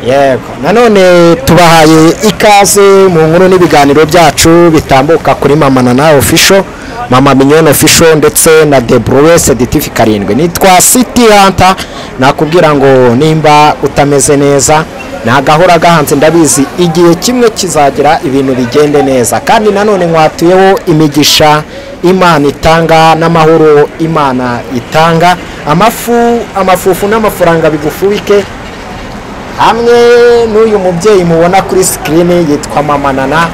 yego nanone tubahaye ikaze mu nkuru n'ibiganiro byacu bitambuka kuri Mama Nana official, Mama Mignone official ndetse na Debrouet Editif Karindwi. Nitwa City Hunter, nakubwira ngo nimba utameze neza nagahora gahanze ndabizi igihe kimwe kizagira ibintu bigende neza, kandi nanone mwatuyeho imigisha Imana itanga n'amahoro Imana itanga, amafufu n'amafaranga bigufubike hamwe n'uyu mubyeyi mubona kuri screen yitwa Mama Nana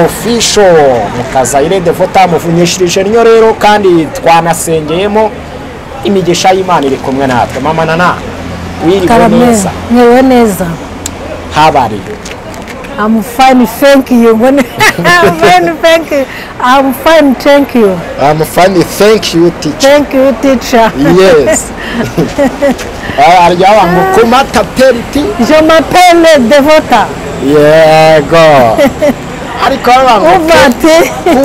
official Mukazayire Devota muvunyishirije nyo rero, kandi twanasengeyemo imigisha y'Imana iri kumwe natwe. Mama Nana wiriwe neza? Nyewe neza. How are you? I'm fine, thank you. I'm fine, thank you. I'm fine, thank you. I'm fine, thank you, teacher. Thank you, teacher. Yes. Aryawa mukuma tapeti. Je m'appelle Devota. Yego. Ariko abantu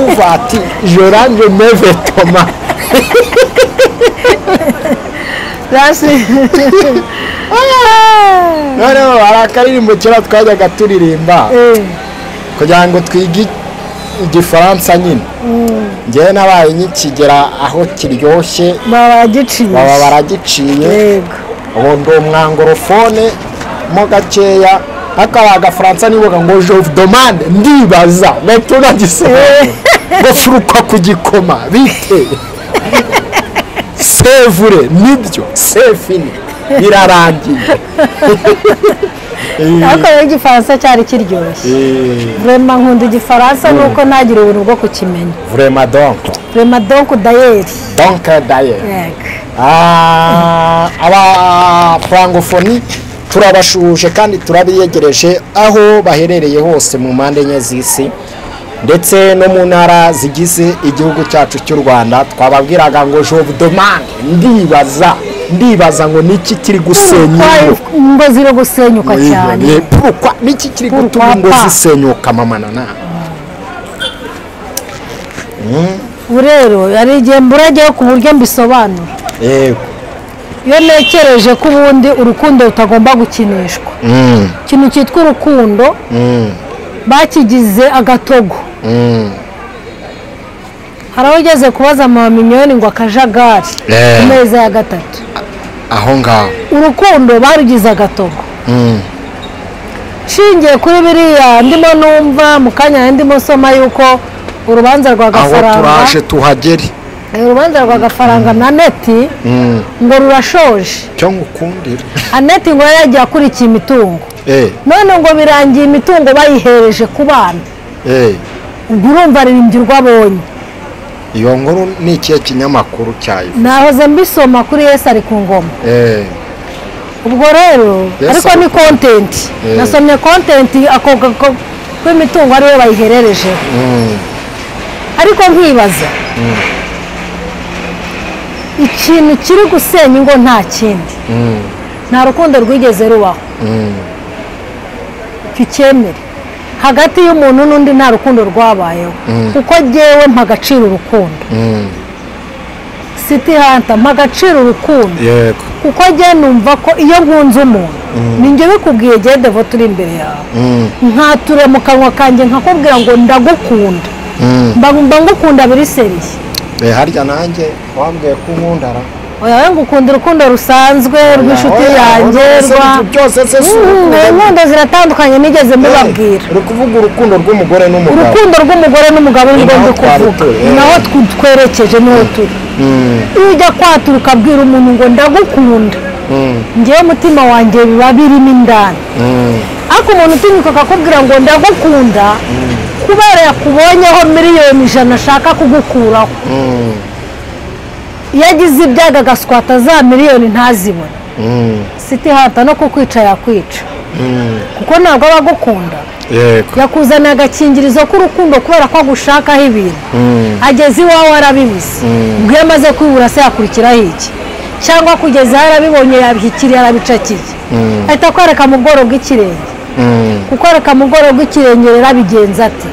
uvati Joranje meve Toma. That's it. No, arakaririmbo kera twajyaga turirimba kugira ngo twige igifaransa nyine. Ngewe nabaye nyikigera aho kiryoshye baba baragiciye. Yego. Ubu ndo umwangorofone mo gakeya akaba agafaransa nibuga ngo je vous demande ndibaza metona gisaba ngo furuka kugikoma bite. C'est vrai, nibyo, c'est fini. Birarangiye. Ako igifaransa cyari kiryoshye. Vraiment nkunda igifaransa nuko nagira ubuntu bwo kukimenya. Vraiment donc d'ailleurs. Donc d'ailleurs. Aba francophonie turabashuje kandi turabiyegereje aho baherereye hose mu mpande enye z'isi ndetse no mu ntara zigize igihugu cyacu cy'u Rwanda. Twababwiraga ngo je vous demande ndibaza ngo niki kiri gusenyuka ngo ziro gusenyuka cyane. Pourquoi niki kiri gutuma ngo zisenyuka Mama Nana? Urero yari igihe mburagiye ku buryo mbisobanura. Yego. Iyo nekereje ko ubundi urukundo rutagomba gukinishwa. Ikintu cyitwa urukundo bakigize agatogo. Haraho ugeze kubaza Mama Mignone ngo akajagari ameza ya gatatu. Aho ngaho urukundo barugize agatogo. Shingiye kuri biriya ndimo numva mukanya ndimo soma yuko urubanza rwa Gafaranga aho turaje tuhagere. Urubanza rwa Gafaranga na Neti ngo rurashoje. Cyo ngukundira. Aneti ngo yagiye akurikiye imitungo. None ngo birangiye imitungo bayihereje ku bana. Urumva ririmbirwa abonye. Iyo nkuru ni ikihe kinyamakuru cyayo? Nahoze mbisoma kuri Yesu ari ku ngoma. Ubwo rero ariko ni content. Nasomye content ako ko imitungo ari we bayiherereje. Ariko nkibaza ikintu kiri gusenya ngo nta kindi. Nta rukundo rwigeze rubaho. Kicyemere hagati y'umuntu n'undi nta rukundo rwabayeho. Kuko jewe mpagacira urukundo. City Hunter mpagacira urukundo. Yego. Kuko je numva ko iyo nkunze umuntu ninjye bikubwiye je Devota uri imbere yawe. Nkature mu kanwa kanjye nkakubwira ngo ndagukunda. Mba ngukunda biri seriye. Harya nanjye wambwiye ko nkundara. Oya ngukunda urukundo rusanzwe rw'inshuti yanjye byose se inkundo ziratandukanye nigeze mbibabwira. Uri kuvuga urukundo rw'umugore n'umugabo. Urukundo rw'umugore n'umugabo ni ngombwa kuvuga. Naho twerekeje niho turi. Iyo ujya kwatura ukabwira umuntu ngo ndagukunda. Ngewe umutima wanjye biba birimo indani. Ako umuntu utinyuka akakubwira ngo ndagukunda kubera yakubonyeho miliyoni 100 ashaka kugukuraho. Yagize ibyaga gaswata za miliyoni ntazibone. City Hunter no kukwica yakwica. Kuko ntabwo abagukunda. Yakuzana agakingirizo k'urukundo kubera ko gushakaho ibintu. Ageze iwawe arabibuze. Ubwo yamaze kwibura se yakurikiraho iki? Cyangwa kugeza yarabibonye yabihikiriye arabicakiye. Ahita kwereka mu bworo bw'ikirenge. Kukwereka mu bworo bw'ikirenge rero abigenza ati.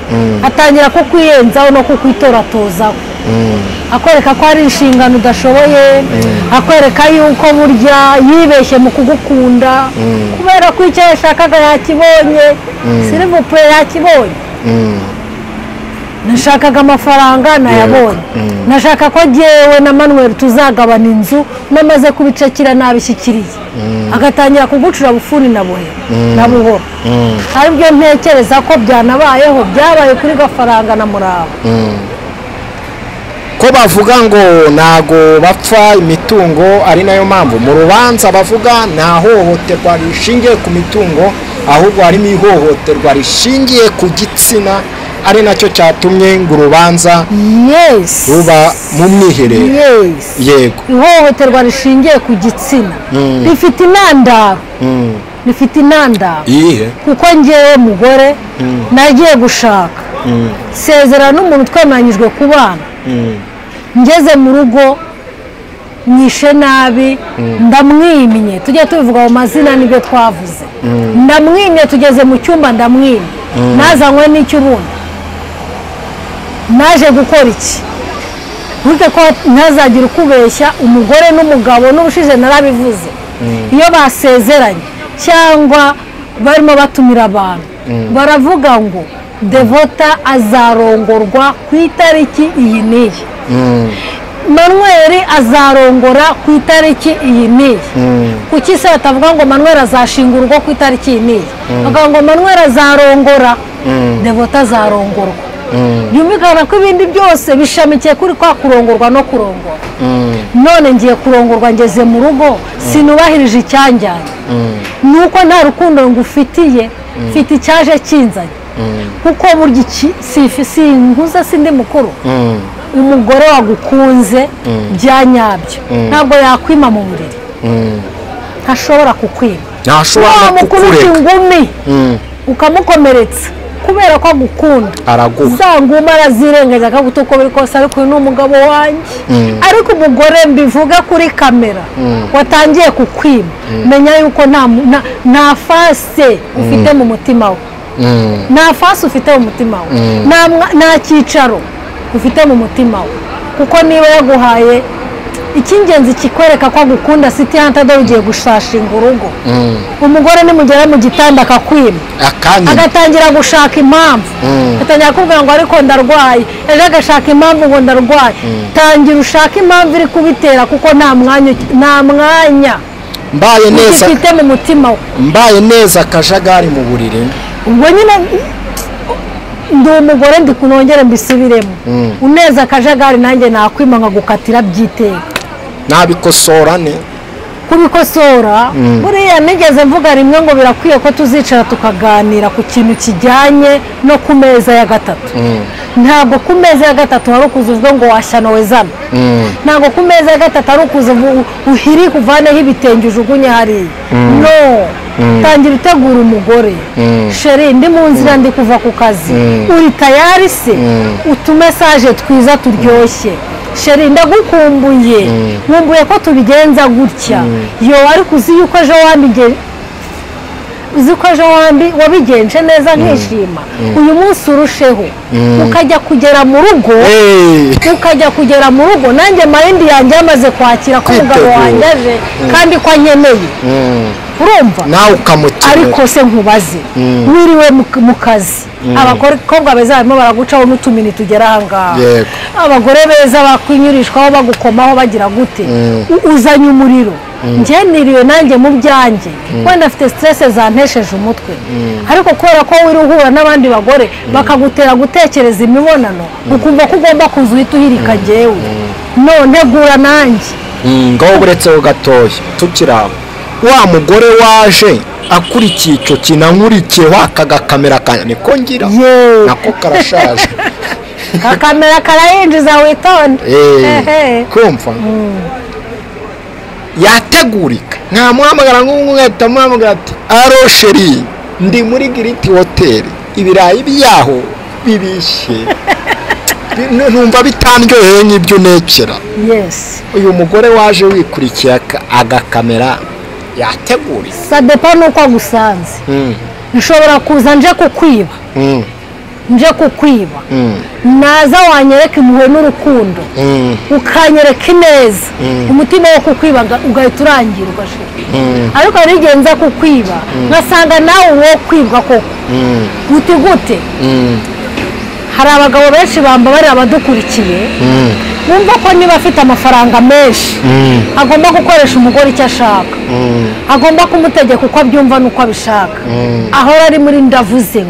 Atangira ko kwiyenzaho no kukwitoratozaho. akwereka ko ari inshingano udashoboye, akwereka yuko burya yibeshye mu kugukunda kubera ko icyo yashakaga yakibonye, sirivupe yakibonye. Nashakaga amafaranga nayabonye, nashaka ko jyewe na Manuel tuzagabana inzu namaze kubicakira nabishyikiriye, agatangira kugucura bufuni na buhoro. Aribyo ntekereza ko byanabayeho, byabaye kuri Gafaranga na Muraba. Ko bavuga ngo nago bapfa imitungo, ari nayo mpamvu mu rubanza bavuga nta hohoterwa rishingiye ku mitungo, ahubwo harimo ihohoterwa rishingiye ku gitsina, ari nacyo cyatumye ngo urubanza ruba mu mwiherero. Yego, ihohoterwa rishingiye ku gitsina rifite intandaro, kuko njyewe mugore nagiye gushaka, sezera n'umuntu twemeranyijwe kubana, ngeze mu rugo mwishe nabi, ndamwimye, tujye tubivuga mu mazina nibyo twavuze, ndamwimye, tugeze mu cyumba ndamwimye, nazanywe n'icy'ubundi, naje gukora iki? Burya ko ntazagira ukubeshya, umugore n'umugabo n'ubushize narabivuze, iyo basezeranye cyangwa barimo batumira abantu baravuga ngo Devota azarongorwa ku itariki iyi n'iyi, Manuel azarongora ku itariki iyi n'iyi. Kuki se batavuga ngo Manuel azashinga urugo ku itariki iyi n'iyi, bakavuga ngo Manuel azarongora, Devota azarongorwa. Byumvikana ko ibindi byose bishamikiye kuri kwa kurongorwa no kurongora. None ngiye kurongorwa, ngeze mu rugo sinubahirije icyanjyanye, nuko nta rukundo ngufitiye, mfite icyaje kinzanye, kuko burya sinkuza sindi mukuru. Umugore wagukunze bya nyabyo ntabwo yakwima mu buriri, ntashobora kukwima, wamukubita ingumi ukamukomeretsa kubera ko agukunda, za nguma arazirengaza akaguta uko biri kose, ariko uyu ni umugabo wanjye. Ariko umugore mbivuga kuri kamera watangiye kukwima, menya yuko nta fase ufite mu mutima we, nta fase ufite mu mutima we, nta cyicaro ufite mu mutima we, kuko niba yaguhaye icy'ingenzi kikwereka ko agukunda, siti hanta dore ugiye gushashinga urugo, umugore nimugera mu gitanda akakwima, agatangira gushaka impamvu, agatangira kubwira ngo ariko ndarwaye, ejo agashaka impamvu ngo ndarwaye. Tangira ushaka impamvu iri kubitera, kuko nta mwanya mbaye neza ufite mu mutima we. Mbaye neza akajagari mu buriri, ubwo nyine ndi umugore ndi kunongere mbisubiremo, uneza akajagari nanjye nakwima nkagukatira byiteka. Nabikosora ne kubikosora, buriya nigeze mvuga rimwe ngo birakwiye ko tuzicara tukaganira ku kintu kijyanye no ku meza ya gatatu. Ntabwo ku meza ya gatatu hari ukuzuzwe ngo washyanowe zana, ntabwo ku meza ya gatatu hari ukuza uhiri kuvaneho ibitenge ujugunye hariya, no, tangira utegura umugore. Sheri, ndi mu nzira ndi kuva ku kazi, uri tayari se? Utumesaje twiza turyoshye, Sheri ndagukumbuye, nkumbuye ko tubigenza gutya. Yo, ariko uzi yuko ejo wabigenje neza nkishima, uyu munsi urusheho, ukajya kugera mu rugo, nanjye mayindi yanjye yamaze kwakira ko umugabo wanjye aje kandi ko ankeneye, urumva nawe ukamukira. Ariko se nkubaze, wiriwe mu kazi, abakobwa beza barimo baragucaho n'utumini tugera aha ngaha, abagore beza bakwinyurishwaho bagukomaho bagira gute, uzanye umuriro, njye niriwe nanjye mu byanjye, wenda afite stress zantesheje umutwe, ariko kubera ko wiri uhura n'abandi bagore bakagutera gutekereza imibonano, ukumva ko ugomba kuza uhita uhirika njyewe, none gura nanjye. Ngaho buretseho gatoya tukiraho, wa mugore waje akurikiye icyo kintu ankurikiyeho akagakamera niko ngira, nako karashaje, kakamera karayinjiza witonde. kumva yategurika, nkamuhamagara nk'umweta muhamagara ati aro Sheri, ndi muri Giriti hoteli, ibirayi byaho bibishye, numva bitandyoheye nk'ibyo nekera. Uyu mugore waje wikurikiye agakamera yategurika, sadepa nuko agusanze, nshobora kuza nje kukwiba, nje kukwiba naza wanyereka impuhwe n'urukundo ukanyereka ineza umutima wo kukwiba ugahita urangira ugashira ariko hari igihe nza kukwiba ngasanga nawe uwo kwibwa koko gute hari abagabo benshi bambabarira abadukurikiye bumva ko niba afite amafaranga menshi agomba gukoresha umugore icyo ashaka agomba kumutegeka uko abyumva n'uko abishaka ahora ari muri ndavuze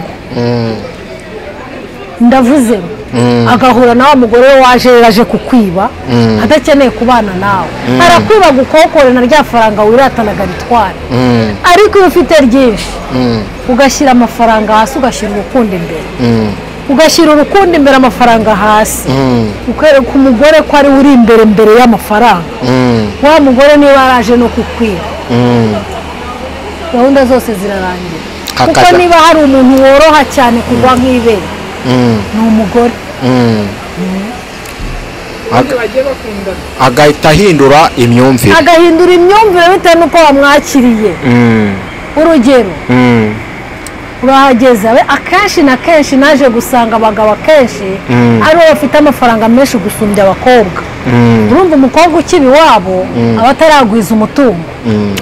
ngo agahura na wa mugore we waje kukwiba adakeneye kubana nawe arakwiba gukokore na rya faranga wiratanaga ritware ariko iyo ufite ryinshi ugashyira amafaranga hasi ugashyira urukundo imbere ugashyira urukundo imbere amafaranga hasi ukereka umugore ko ari uri imbere y'amafaranga wa mugore niba araje no kukwiba gahunda zose zirarangira kuko niba hari umuntu woroha cyane kugwa nk'ibere ni umugore agahita ahindura imyumvire bitewe n'uko wamwakiriye urugero urahageze akenshi na kenshi naje gusanga abagabo akenshi ari bo bafite amafaranga menshi gusumbya abakobwa urumva umukobwa ukiri iwabo aba ataragwiza umutungo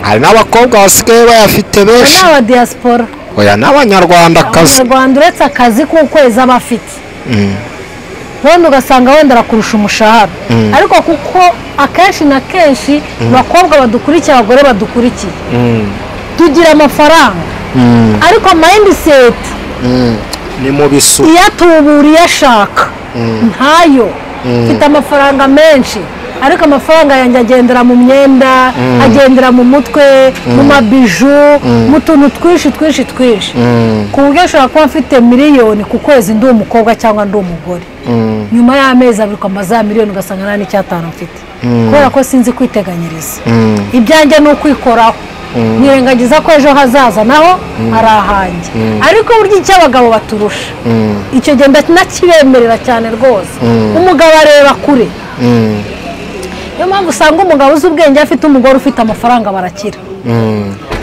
hari n'abakobwa basigaye bayafite benshi n'aba diaspora oya n'abanyarwandakazi abanyarwanda uretse akazi k'ukwezi aba afite wenda ugasanga wenda arakurusha umushahara ariko kuko akenshi na kenshi abakobwa badukurikiye abagore badukurikiye tugira amafaranga ariko mindset ni mu bisu iyo atubura iyo ashaka ntayo mfite amafaranga menshi ariko amafaranga yanjye agendera mu myenda agendera mu mutwe mu mabiju mu tuntu twinshi ku buryo ashobora kuba mfite miliyoni ku kwezi ndi umukobwa cyangwa ndi umugore nyuma y'amezi abiri ukamba za miliyoni ugasanga nta n'icyatanu mfite kubera ko sinzi kwiteganyiriza ibyanjye ni ukwikoraho nirengagiza ko ejo hazaza naho hari ahanjye ariko burya icyo abagabo baturusha icyo genda nakibemerera cyane rwose umugabo areba kure niyo mpamvu usanga umugabo uzi ubwenge afite umugore ufite amafaranga barakira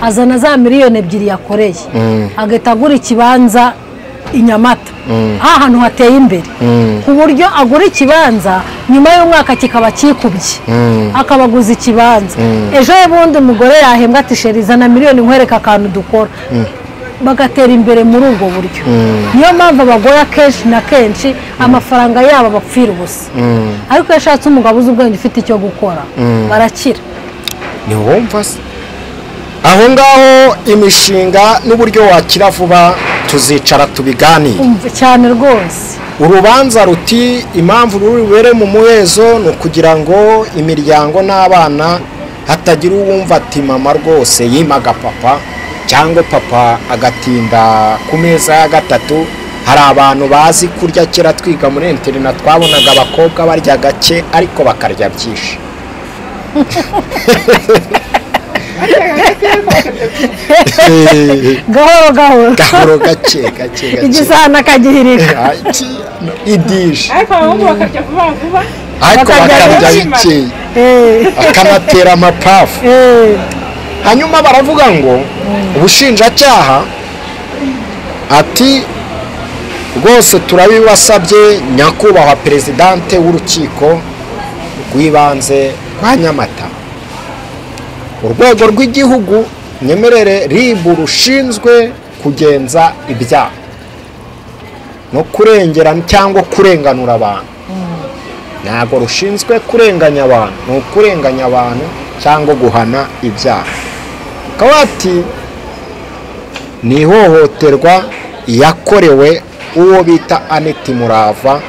azana za miliyoni 2 yakoreye agahita agura ikibanza i Nyamata ahantu hateye imbere ku buryo agura ikibanza nyuma y'umwaka kikaba kikubye akabaguza ikibanza ejo y'ubundi umugore yahembwa ati sheriza na miliyoni nkwereka akantu dukora bagatera imbere muri ubwo buryo niyo mpamvu abagore akenshi na kenshi amafaranga yabo bapfira ubusa ariko iyo ashatse umugabo uzi ubwenge ufite icyo gukora barakira ni wumva se aho ngaho imishinga n'uburyo wakira vuba tuzicara tubiganire cyane rwose urubanza ruti impamvu rubere mu muhezo ni ukugira ngo imiryango n'abana hatagira uwumva ati mama rwose yimaga papa cyangwa papa agatinda ku meza ya gatatu hari abantu bazi kurya kera twiga muri internet twabonaga abakobwa barya gake ariko bakarya byinshi gahoro gake igisana kagihirika idisha ariko abahungu bakarya vuba ariko bakarya bike akanatera amapafu hanyuma baravuga ngo ubushinjacyaha ati rwose turabibasabye nyakubahwa perezidante w'urukiko rw'ibanze rwa Nyamata urwego rw'igihugu nyemerere ribu rushinzwe kugenza ibyaha no kurengera cyangwa kurenganura abantu ntabwo rushinzwe kurenganya abantu ni ukurenganya abantu cyangwa guhana ibyaha kawati ni ihohoterwa yakorewe uwo bita Aneti Murava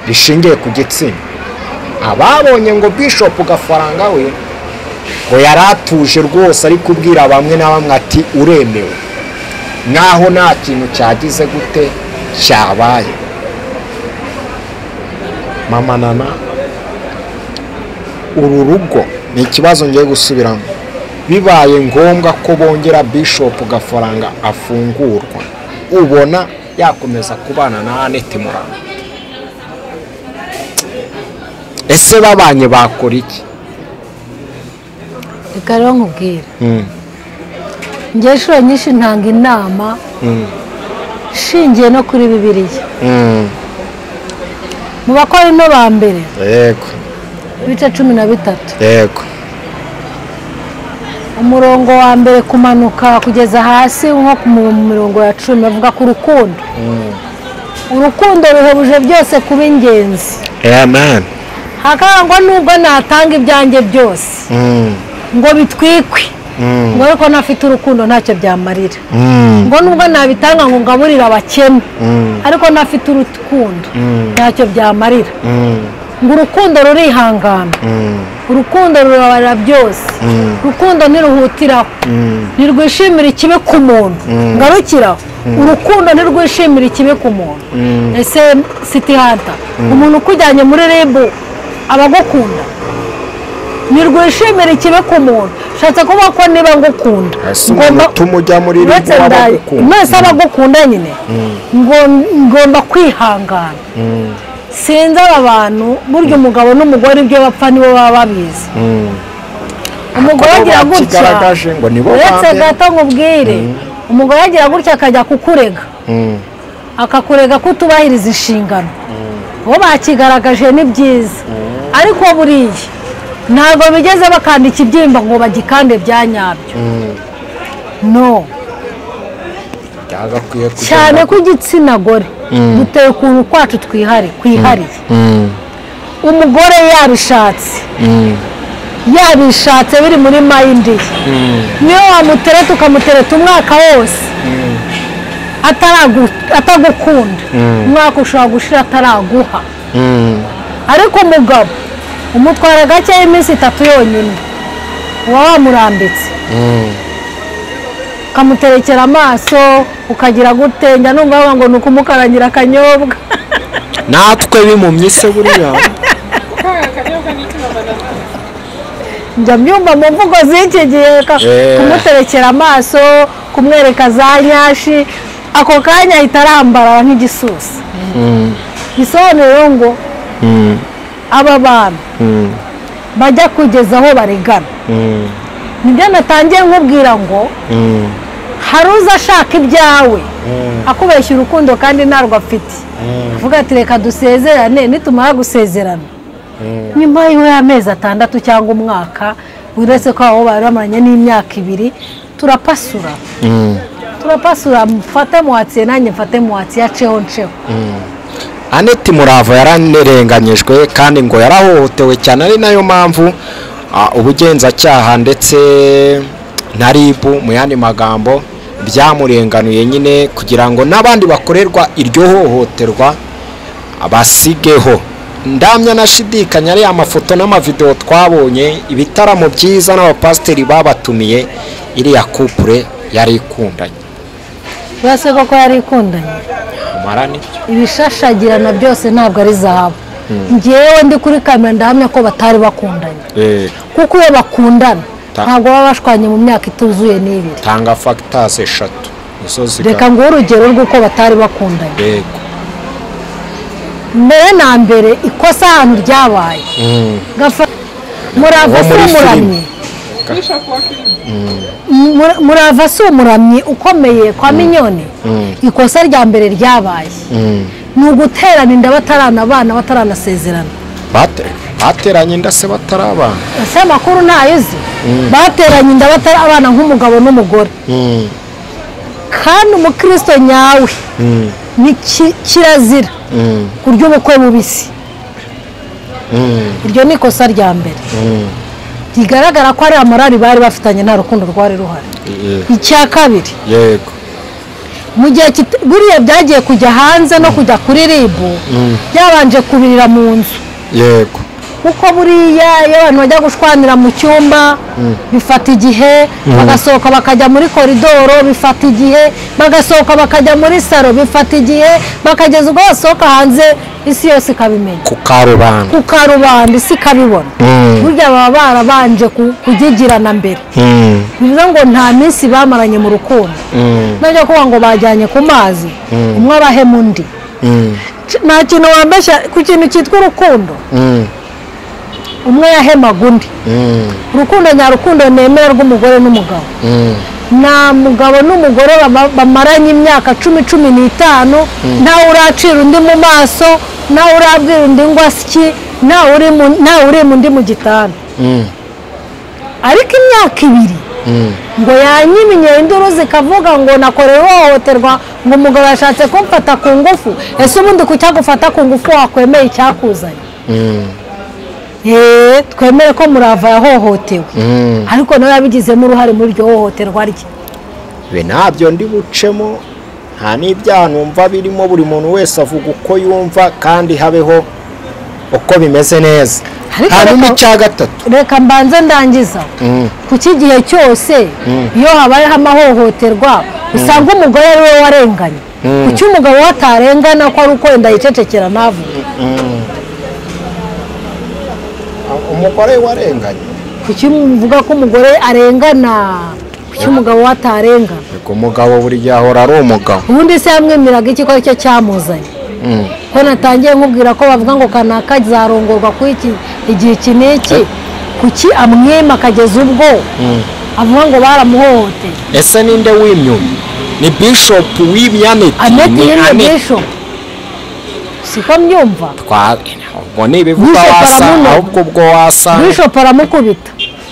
rishingiye ku gitsina ababonye ngo Bishop Gafaranga we ngo yaratuje rwose ari kubwira bamwe na bamwe ati uremewe naho nta kintu cyagize gute cyabaye mama Nana uru rugo ni ikibazo ngiye gusubiramo bibaye ngombwa ko bongera Bishop Gafaranga afungurwa ubona yakomeza kubana na Aneti Murava ese babanye bakora iki reka rero nkubwire njye inshuro nyinshi ntanga inama shingiye no kuri Bibiliya mu Bakorinto ba mbere yego ibice 13 yego umurongo wa mbere kumanuka kugeza hasi nko ku mirongo ya 10 bavuga ku rukundo urukundo ruhebuje byose kuba ingenzi amen hakangwa nubwo natanga ibyanjye byose ngo bitwikwe ngo ariko nafite urukundo ntacyo byamarira ngo nubwo nabitanga ngo ngaburira abakene ariko nafite urukundo ntacyo byamarira ngo urukundo rurihangana urukundo rurabarira byose urukundo ntiruhutiraho ntirwishimira ikibi ku muntu ngarukiraho urukundo ntirwishimira ikibi ku muntu ese City Hunter umuntu ukujyanye muri rebu abagukunda ntirwishimira ikibi ku muntu shatse kuba ko niba ngukunda ngomba tumujya muri rebu abagukunda mwese abagukunda nyine ngomba kwihangana sinzi aba bantu burya umugabo n'umugore ibyo bapfa nibo baba babizi umugore agira gutya uretse gato nkubwire umugore agira gutya akajya kukurega akakurega ko utubahiriza inshingano bo bakigaragaje ni byiza ariko buriya ntabwo bigeze bakandika ibyimba ngo bagikande bya nyabyo no cyane ko igitsina gore duteye ukuntu kwacu kwihariye umugore yabishatse biri muri mayindi ye niyo wamutereta ukamutereta umwaka wose atagukunda umwaka ushobora gushira ataraguha ariko umugabo umutwara gake y'iminsi 3 yonyine uba wamurambitse ukamuterekera amaso ukagira gutenya numva ngo nukumukarangira akanyobwa natwe bimumye se buriya njya mbyumva mu mvugo z'iki gihe kumuterekera amaso kumwereka za nyashi ako kanya ahita arambara nk'igisusa bisobanura ngo aba bantu bajya kugeza aho barigana nibyo natangiye nkubwira ngo hari uza ashaka ibyawe akubeshya urukundo kandi ntarwo afite avuga ati reka dusezerane nitumara gusezerana nyuma y'amezi 6 cyangwa umwaka uretse ko aho bari bamaranye n'imyaka 2 turapasura mfate muhatsi nanjye mfate muhatsi yaceho nceho Aneti Murava yaranerenganyijwe kandi ngo yarahohotewe cyane ari nayo mpamvu ubugenzacyaha ndetse na RIB mu yandi magambo byamurenganuye nyine kugira ngo n'abandi bakorerwa iryo hohoterwa abasigeho ndamya nashidikanya ari amafoto n'amavideo twabonye ibitaramo byiza n'abapasteri babatumiye iriya couple yari ikundanye base koko yari ikundanye marani ibishashagirana byose ntabwo ari zahabu ngewe ndi kuri kamera ndahamya ko batari bakundanye kuko iyo bakundana ntabwo baba bashwanye mu myaka ituzuye n'ibiri tanga factors 3 reka ngo urugero rw'uko batari bakundanye yego mbere na mbere ikosa ahantu ryabaye Murava si umuramyi ukomeye kwa Minyoni ikosa rya mbere ryabaye ni uguterana inda bataranabana bataranasezerana bateranye inda se batarabana ese amakuru ntayozi bateranye inda batarabana nk'umugabo n'umugore kandi umukristo nyawe ni kirazira kurya ubukwe bubisi iryo ni ikosa rya mbere bigaragara ko ari amarari bari bafitanye nta rukundo rwari ruhari icya kabiri yego mu gihe buriya byagiye kujya hanze no kujya kuri RIB byabanje kubirira mu nzu yego kuko buriya iyo abantu bajya gushwanira mu cyumba bifata igihe bagasohoka bakajya muri koridoro bifata igihe bagasohoka bakajya muri salo bifata igihe bakageza ubwo basohoka hanze isi yose ikabimenya ku karubanda isi ikabibona burya baba barabanje kugigirana mbere bivuze ngo nta minsi bamaranye mu rukundo najya kuba ngo bajyanye ku mazi umwe abahema undi nta kintu wambeshya ku kintu cyitwa urukundo umwe yahemaga undi urukundo nyarukundo nemera rw'umugore n'umugabo nta mugabo n'umugore bamaranye imyaka 10-15 ntawe uracira undi mu maso ntawe urabwira undi ngo asiki ntawe uri mu ndi mu gitanda ariko imyaka 2 ngo yanyiminye induru zikavuga ngo nakorewe ihohoterwa ngo umugabo yashatse kumfata ku ngufu ese ubundi kucyagufata ku ngufu wakwemeye icyakuzanye twemere ko Murava yahohotewe ariko nawe yabigizemo uruhare muri iryo hohoterwa rye be nabyo ndi bucemo nta n'ibyaha numva birimo buri muntu wese avuga uko yumva kandi habeho uko bimeze neza hanyuma icya gatatu reka mbanze ndangiza kuki igihe cyose iyo habayeho amahohoterwa usanga umugore ari we warenganye kuki umugabo watarengana ko ari uko wenda yicecekera ntavuge umugore warenganye kuki muvuga ko umugore arengana kuki umugabo watarengana ariko umugabo buri gihe ahora ari umugabo ubundi se yamwemeraga iki ko aricyo cyamuzanye ko natangiye nkubwira ko bavuga ngo kanaka zarongorwa ku igihe iki n'iki kuki amwema akageza ubwo avuga ngo baramuhohoteye ese ninde w'imyumi ni Bishop w'Imyaneti ni Bishop siko mbyumva ngo nibivuga wasanga ahubwo ubwo wasanga Bishop aramukubita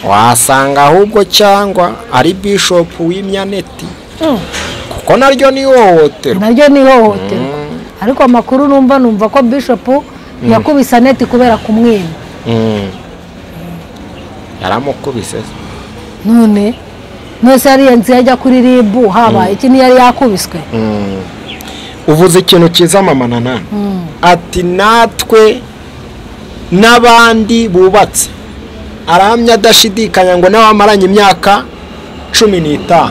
wasanga ahubwo cyangwa ari Bishop w'Imyaneti kuko naryo ni ihohoterwa ariko amakuru numva ko Bishop yakubise Aneti kubera kumwima yaramukubise none mwese yari yanze yajya kuri RIB habaye iki ni yari yakubiswe uvuze ikintu cyiza mama Nana ati natwe n'abandi bubatse aramya adashidikanya ngo n'abamaranye imyaka 15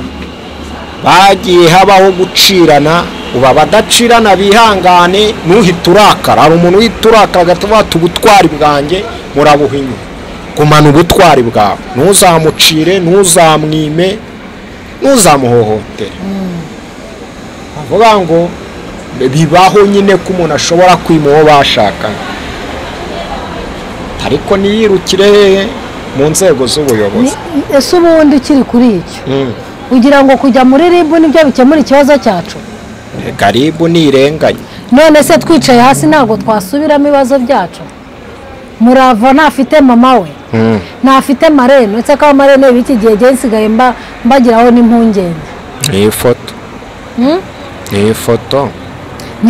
bagiye habaho gucirana uba badacirana bihangane nuhita urakara hari umuntu uhita urakara agatuba tubutwari bwanjye murabuhinyu kumana ubutwari bwawe ntuzamucire ntuzamwime ntuzamuhohotere avuga ngo bibaho nyine ko umuntu ashobora kwima uwo bashakanye ariko niyirukire mu nzego z'ubuyobozi ese ubundi ukiri kuri icyo ugira ngo kujya muri RIB nibyo bikemura ikibazo cyacu RIB nirenganye none se twicaye hasi ntabwo twasubiramo ibibazo byacu Murava ntafite mama we ntafite marene uretse ko marene b'iki gihe gihe nsigaye mbagiraho n'impungenge ni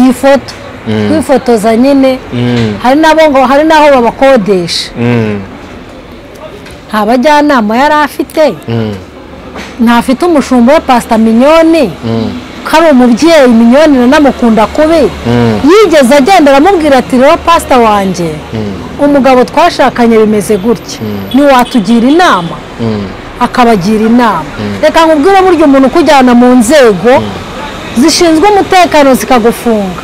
ifoto kwifotoza nyine hari n'aho babakodesha nta bajyanama yari afite ntafite umushumba we Pastor Mignone ko ari umubyeyi Mignone nanamukunda kubi yigeze agenda aramubwira ati rero Pastor wanjye umugabo twashakanye bimeze gutya ntiwatugira inama akabagira inama reka nkubwire burya umuntu ukujyana mu nzego zishinzwe umutekano zikagufunga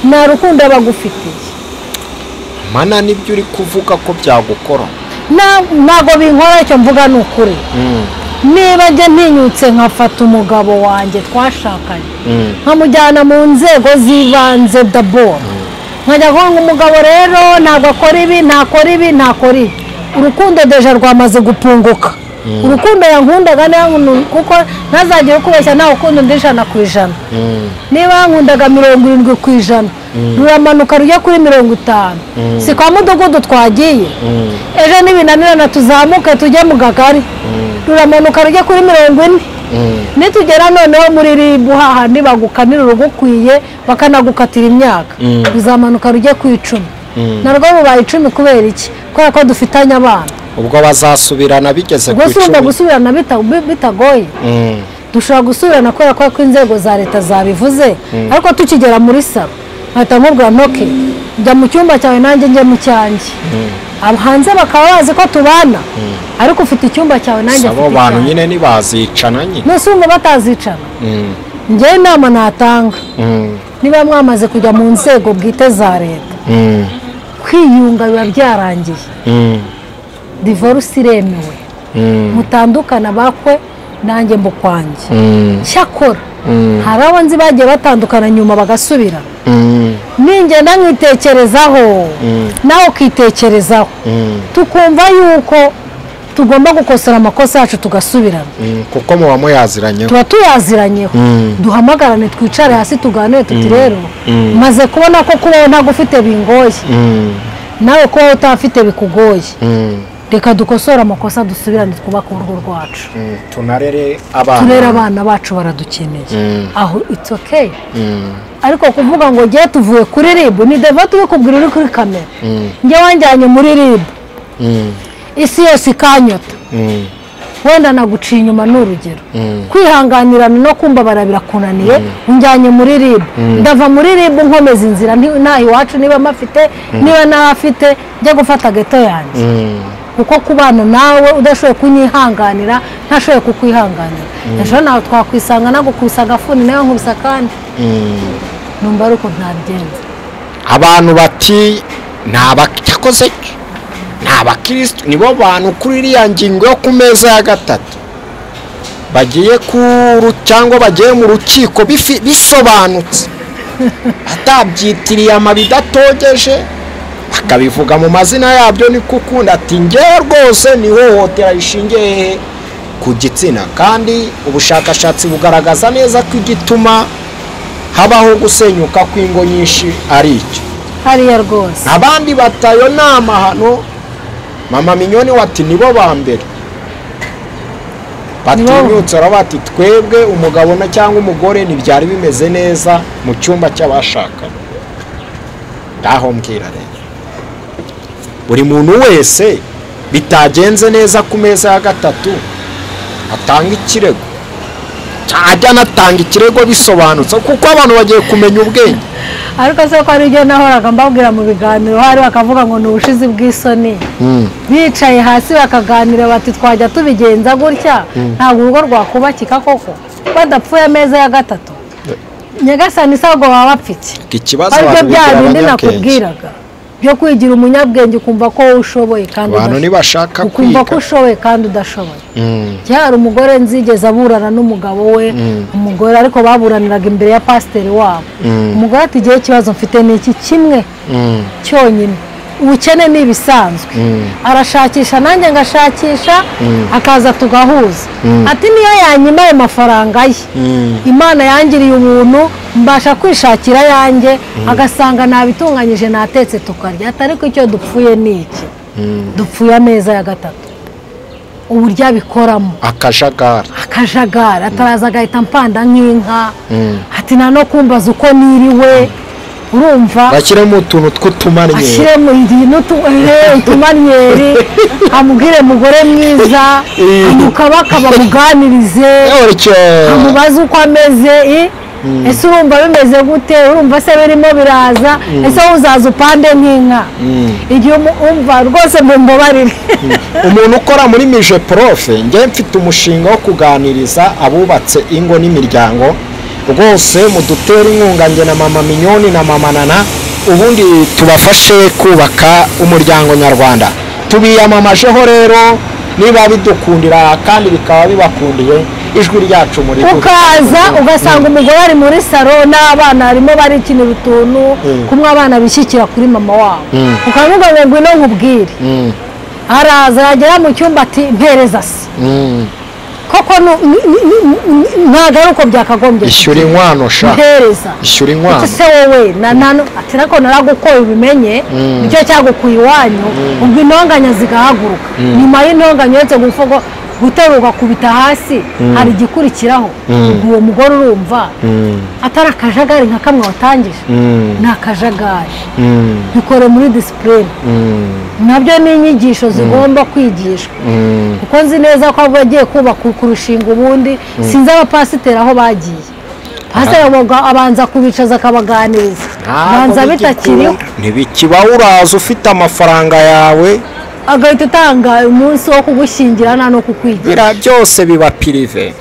nta rukundo bagufitiye mana nibyo uri kuvuga ko byagukora ntabwo binkora icyo mvuga ni ukuri niba njye ntinyutse nkafata umugabo wanjye twashakanye nkamujyana mu nzego z'ibanze daboro nkajya kuvuga ngo umugabo rero ntabwo akora ibi ntakora ibi urukundo deja rwamaze gupunguka urukundo yankundaga kuko ntazagire ukubeshya nta rukundo ndi 100%. Niba yankundaga 70% ruramanuka rujya kuri 50. Si kwa mudugudu twagiye ejo n'ibinanirana tuzamuke tujye mu gagari ruramanuka rujya kuri 40. Nitugera noneho muri RIB hahandi bagukanira urugukwiye bakanagukatira imyaka bizamanuka rujye ku 10. Narwo bubaye 10 kubera iki kubera ko dufitanye abana ubwo bazasubirana bigeze ku 10. Gusubira gusubirana bitagoye dushobora gusubirana kubera ko inzego za leta zabivuze ariko tukigera muri saro hata nkubwira ntoke njya mu cyumba cyawe nanjye njye mu cyanjye hanze bakaba bazi ko tubana ariko ufite icyumba cyawe nanjye abo bantu nyine ntibazicana nyine n'usumba batazicana njye inama natanga niba mwamaze kujya mu nzego bwite za leta kwiyunga biba byarangiye divorce iremewe mutandukana bakwe nanjye mbukwanjye cyakora hari abo nzi bagiye batandukana nyuma bagasubira ningenda nkitekerezaho nawe ukitekerezaho tukumva yuko tugomba gukosora amakosa yacu tugasubirana kuko muba muyaziranyeho tuba tuyaziranyeho duhamagarane twicare hasi tuganire tuti rero maze kubona ko kubaho ntabwo ufite bingoye nawe kubaho utafite bikugoye reka dukosora amakosa dusubirane twubaka urugo rwacu turere abana bacu baradukeneye aho it's okay ariko kuvuga ngo ngiye tuvuye kuri RIB ni deva tubikubwira uri kuri kamera njye wanjyanye muri RIB isi yose ikanyota wenda naguciye inyuma n'urugero kwihanganirana no kumva barakunaniye unjyanye muri RIB ndava muri RIB nkomeza inzira nta iwacu niba mafite niba ntafite njya gufata geto yanjye kuko kubana nawe udashoboye kunyihanganira ntashoboye kukwihanganira ejo nawe twakwisanga nagukusa agafuni nawe nkubisa kandi numva ari uko ntabigenza abantu bati ntabacyakoze n'abakristo nibo bantu kuri iriya ngingo yo ku meza ya gatatu bagiye cyangwa bagiye mu rukiko bisobanutse atabyitiriye amabidatogeje akabivuga mu mazina yabyo ni kukunda ati ngewe rwose ni hohotera rishingiye ku gitsina kandi ubushakashatsi bugaragaza neza ko igituma habaho gusenyuka kw'ingo nyinshi ari icyo hariya rwose abandi batayo nama hano mama Mignone wati nibo ba mbere batinyutse bati twebwe umugabo na cyangwa umugore ntibyari bimeze neza mu cyumba cy'abashakanye ndaho mbwira rero buri muntu wese bitagenze neza ku meza ya gatatu atanga ikirego cyajya anatanga ikirego bisobanutse kuko abantu bagiye kumenya ubwenge ariko se ko ari byo nahoraga mbabwira mu biganiro hari bakavuga ngo ni ubushizi bw'isoni bicaye hasi bakaganira bati twajya tubigenza gutya ntabwo urugo rwakubakika koko badapfuye ameza ya gatatu nyagasani isabwo baba bapfike aribyo bya bindi nakubwiraga byo kwigira umunyabwenge ukumva ko ushoboye kandi ukumva ko ushoboye kandi udashoboye cyari umugore nzigeze aburana n'umugabo we umugore ariko baburaniraga imbere ya pasiteri wabo umugore ati igihe ikibazo mfite ni iki kimwe cyonyine ubukene ni ibisanzwe arashakisha nanjye ngashakisha akaza tugahuza ati niyo yanyimaye amafaranga ye imana yangiriye ubuntu mbasha kwishakira yanjye agasanga nabitunganyije natetse tukarya atari ko icyo dupfuye ni iki dupfuye ameza ya gatatu uburyo abikoramo akajagari ataraza agahita mpanda nk'inka ati nta no kumbaza uko niriwe urumva bashyiremo utuntu tw'utumanyeri ashyiremo utumanyeri amubwire mugore mwiza amukabaka bamuganirize amubaze uko ameze ese urumva bimeze gute urumva se birimo biraza ese uzaza upande nk'inka igihe umva rwose mumbabarire umuntu ukora muri mije profe njye mfite umushinga wo kuganiriza abubatse ingo n'imiryango rwose mudutera inkunga njye na mama Mignone na mama Nana ubundi tubafashe kubaka umuryango nyarwanda tubiyamamajeho rero niba bidukundira kandi bikaba bibakundiye ijwi ryacu muri ukaza ugasanga umugore ari muri salo n'abana harimo barikinira utuntu kumwe abana bishyikira kuri mama wabo ukavuga ngo ngwino nkubwire araza yagera mu cyumba ati mpereza se koko ntabwo ari uko byakagombye ishyura inkwano sha ishyura inkwano se wowe ati nako naragukoye ubimenye nicyo cyagukuye iwanyu ubwo intonganya zigahaguruka nyuma y'intonganya uretse guterurwa kubita hasi hari igikurikiraho uwo mugore urumva atari akajagari nka kamwe watangije ni akajagari bikore muri disipurine nabyo ni inyigisho zigomba kwigishwa kuko nzi neza ko bagiye kubaka kurushinga ubundi sinzi abapasiteri aho bagiye pasiteri abanza kubicaza akabaganiriza abanza bitakiriho ntibikibaho uraza ufite amafaranga yawe agahita utanga umunsi wo kugushyingirana no kukwigira byose biba pirive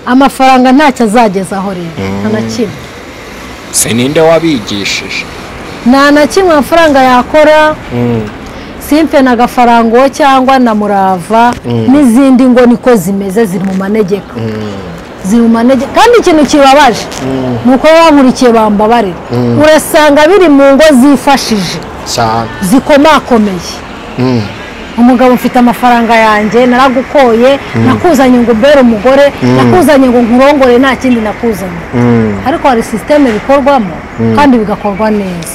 amafaranga ntacyo azagezaho rero nta na kimwe se ninde wabigishije nta na kimwe amafaranga yakora simpe na gafarango cyangwa na murava n'izindi ngo niko zimeze ziri mu manegeka kandi ikintu kibabaje ni uko bankurikiye bambabarira urasanga biri mu ngo zifashije zikomakomeye umugabo mfite amafaranga yanjye naragukoye nakuzanye ngo ubere umugore nakuzanye ngo nkurongore nta kindi nakuzanye ariko hari sisiteme bikorwamo kandi bigakorwa neza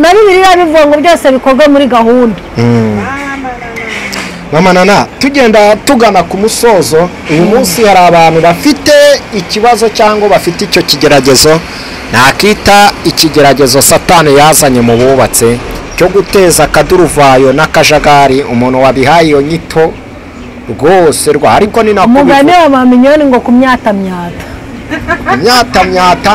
na Bibiliya bivuga ngo byose bikorwe muri gahunda. Mama Nana tugenda tugana ku musozo uyu munsi hari abantu bafite ikibazo cyangwa bafite icyo kigeragezo nakita ikigeragezo Satani yazanye mu bubatse cyo guteza akaduruvayo n'akajagari umuntu wabihaye iyo nyito rwose ariko ni nako umugani wa Maminyoni ngo kumyatamyata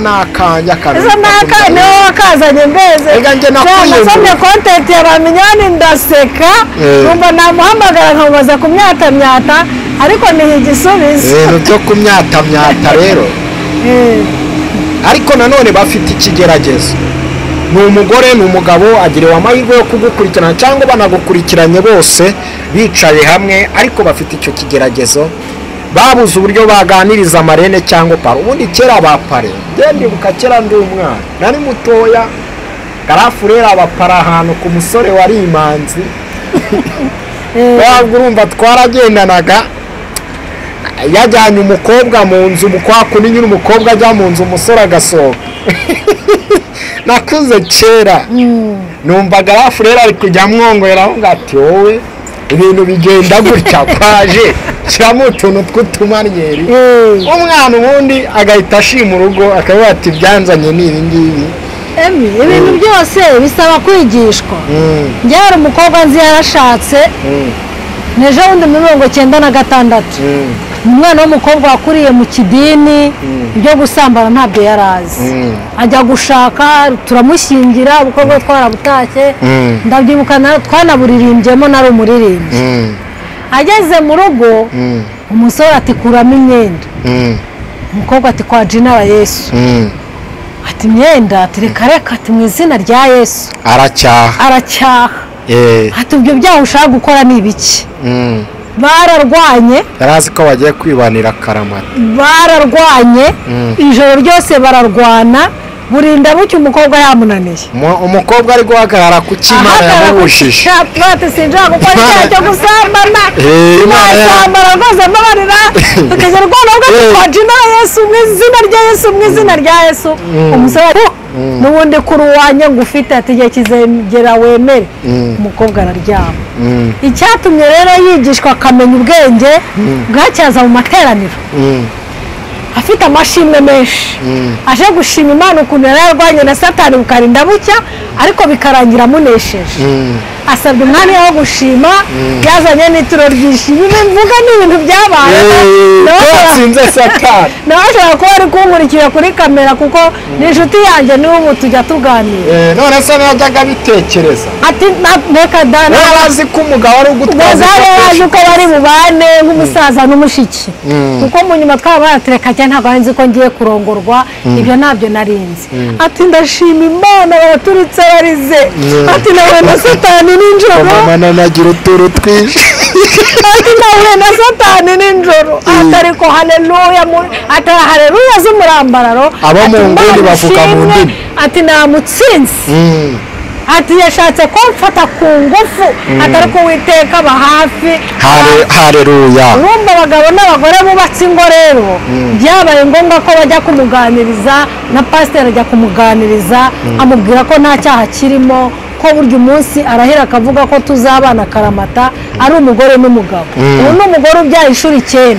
n'akanya kabiri izo n'akanya wakazanye mbeze nasomye kontenti ya Maminyoni ndaseka numva namuhamagara nkamubaza kumyatamyata ariko ni igisubizo byo kumyatamyata rero ariko nanone bafite ikigeragezo ni umugore ni umugabo agiriwe amahirwe yo kugukurikirana cyangwa banagukurikiranye bose bicaye hamwe ariko bafite icyo kigeragezo babuze uburyo baganiriza amarene cyangwa paro ubundi kera bapare ndibuka kera ndi umwana nari mutoya garafu rero abapara ahantu ku musore wari imanzi urumva twaragendanaga yajyanye umukobwa mu nzu umukwaku n'inyura umukobwa ajya mu nzu umusore agasohoka nakuze kera numva garafu rero ari kujya mwongorera aho ngati wowe ibintu bigenda gutya kwaje shyiramo utuntu tw'utumanyeri umwana ubundi agahita ashima urugo akavuga ati byanzanye ni ibi ngibi ibintu byose bisaba kwigishwa njyewe hari umukobwa nzi yarashatse n'ejo bundi muri 1996 umwana w'umukobwa wakuriye mu kidini ibyo gusambana ntabyo yari azi ajya gushaka turamushyingira ubukobwa twarabutashye ndabyibukana twanaburirimbyemo nari umuririmbyi ageze mu rugo umusore ati kuramo imyenda umukobwa ati kwa Jinara Yesu ati imyenda ati reka ati mu izina rya Yesu aracyaha ati ibyo byaha ushaka gukora ni ibiki bararwanye yarazi ko bagiye kwibanira karamata bararwanye ijoro ryose bararwana burinda bucyo umukobwa yamunaniye umukobwa ari guhagarara ku kimana yamubushije bati sinjya gukora icyaha cyo gusambana nasambara rwose mbabarira tukagera rwanda kwa Jinara Yesu mu izina rya Yesu mu izina rya Yesu umusore n'ubundi kuri uwanye ngo ufite ati igihe kizegera wemere umukobwa araryama icyatumye rero yigishwa akamenya ubwenge bwacyaza mu materaniro afite amashimwe menshi aje gushima Imana ukuntu yararwanye na Satani bukarinda bucya ariko bikarangira amunesheje asabye umwanya wo gushima yazanye n'ituro ryishimye mvuga n'ibintu byabaye sinze Satani nawe ashobora kuba ari kunkurikira kuri kamera kuko ni inshuti yanjye n'ubu tujya tuganira none se najyaga bitekereza ati reka dana azi ko umugabo ari ugutwaza yaje uko bari bubane nk'umusaza n'umushiki kuko mu nyuma twabatereka cyane ntabwo nzi ko ngiye kurongorwa ibyo ntabyo narinzi ati ndashima Imana baraturitse barize ati nawe na Satani ninjoro mama nagira uturu twishi ati nawe na Satani ninjoro atari ko haleluya ati haleluya z'umurambararo abo mu nguni bavuga mu ndimi ati namutsinzi ati yashatse kumfata ku ngufu atari ko Uwiteka aba hafi haleluya urumva abagabo n'abagore bubatse ingo rero byabaye ngombwa ko bajya kumuganiriza na pasiteri ajya kumuganiriza amubwira ko nta cyaha kirimo ko burya umunsi arahira akavuga ko tuzabana karamata ari umugore n'umugabo ubu ni umugore ubyaye inshuro 9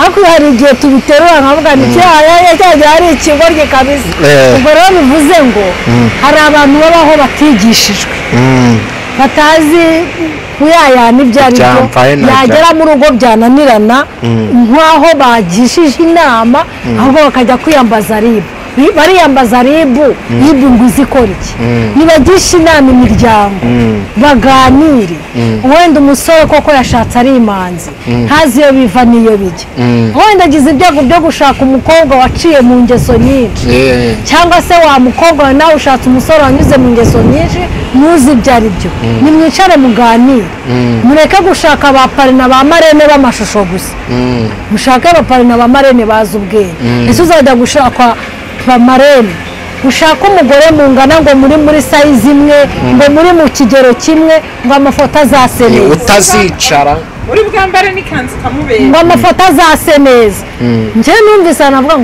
ariko hari igihe tubiterura nkavuga ni cyagiye hari ikigoryi kabisa ubwo rero bivuze ngo hari abantu babaho batigishijwe batazi kuyayana ibyo ari byo yagera mu rugo byananirana nk'aho bagishije inama ahubwo bakajya kwiyambaza ribu bariyambaza ribu ngo izikora iki nibagisha inama imiryango baganire wenda umusore koko yashatse ari imanzi ntazi iyo biva n'iyo bijya wenda agize ibyago byo gushaka umukobwa waciye mu ngeso nyinshi cyangwa se wa mukobwa nawe ushatse umusore wanyuze mu ngeso nyinshi ntuzi ibyo ari byo nimwicare muganire mureke gushaka abaparina ba marene b'amashusho gusa mushake abaparina ba marene bazi ubwenge ese uzajya gushaka bamarene ushaka umugore mungana ngo muri size imwe ngo muri mu kigero kimwe ngo amafoto azase neza utazicara uri bwambare n'ikanzu kamubera ngo amafoto azase neza njye numvise navuga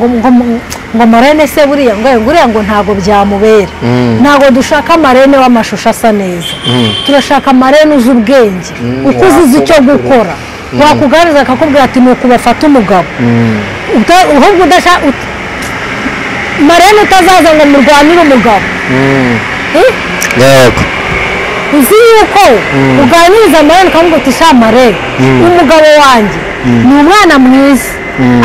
ngo marene se buriya ngo ntago byamubera ntago dushaka marene w'amashusho asa neza turashaka marene uzi ubwenge uko uzi icyo gukora wakuganiriza akakubwira ati ni uku bafata umugabo ahubwo udashaka marene utazaza ngo murwanire umugabo yego uzi yuko uganiriza marene ukamubwira uti sha marene umugabo wanjye ni umwana mwiza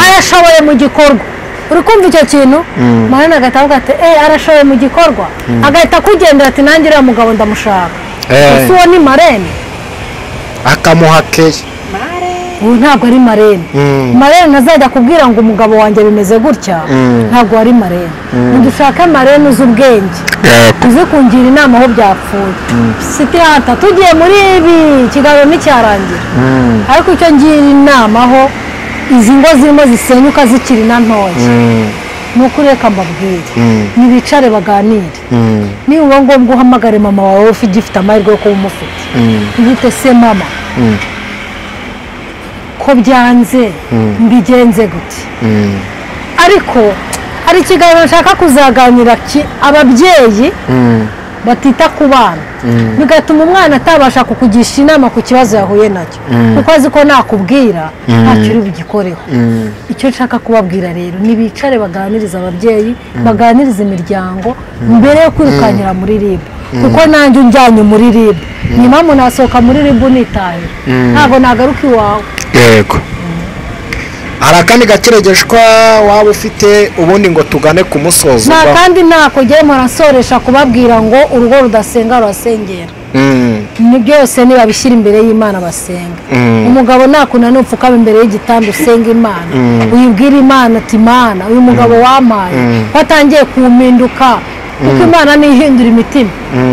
arashoboye mu gikorwa uri kumva icyo kintu marene agahita avuga ati arashoboye mu gikorwa agahita akugendera ati nanjye uriya mugabo ndamushaka ese uwo ni marene akamuha keya ubu ntabwo ari marene marene ntazajya kubwira ngo umugabo wanjye bimeze gutya ntabwo ari marene ntidushake marene uzi ubwenge uzi kungira inama aho byapfuye siti hata tugiye muri ibi ikiganiro nticyarangira ariko icyo ngira inama aho izi ngo zirimo zisenyuka zikiri na ntoya ni uko ureka mbabwire ntibicare baganire niba ngombwa uhamagare mama wawe ugifite amahirwe yo kuba umufite ntibite se mama ko byanze mbigenze gute ariko hari ikiganiro nshaka kuzaganira ababyeyi batita ku bana bigatuma umwana atabasha kukugisha inama ku kibazo yahuye nacyo kuko azi ko nakubwira ntacyo uri bugikoreho icyo nshaka kubabwira rero ntibicare baganiriza ababyeyi baganiriza imiryango mbere yo kwirukankira muri RIB kuko nanjye unjyanye muri RIB ni mpamvu nasohoka muri RIB nitahira ntabwo nagaruka iwawe yego hari akandi gakeregeshwa waba ufite ubundi ngo tugane ku musozo nta kandi ntako ugere murasoresha kubabwira ngo urugo rudasenga rurasengera ni byose nibabishyira imbere y'Imana basenga umugabo nakunani upfukama imbere y'igitanda usenga Imana uyibwira Imana ati Imana uyu mugabo wampaye watangiye kumpinduka kuko Imana nihindura imitima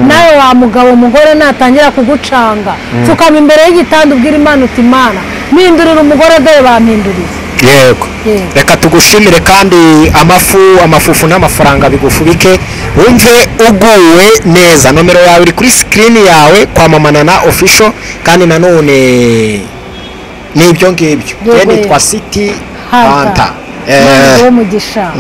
nawe wa mugabo umugore natangira kugucanga pfukama imbere y'igitanda ubwira Imana uti Imana mpindurira umugore dore bampinduriye yego reka tugushimire kandi amafufu n'amafaranga bigufubike wumve uguwe neza nomero yawe iri kuri screen yawe kwa Mama Nana official kandi nanone n'ibyo ngibyo nitwa City Hunter wo mugisha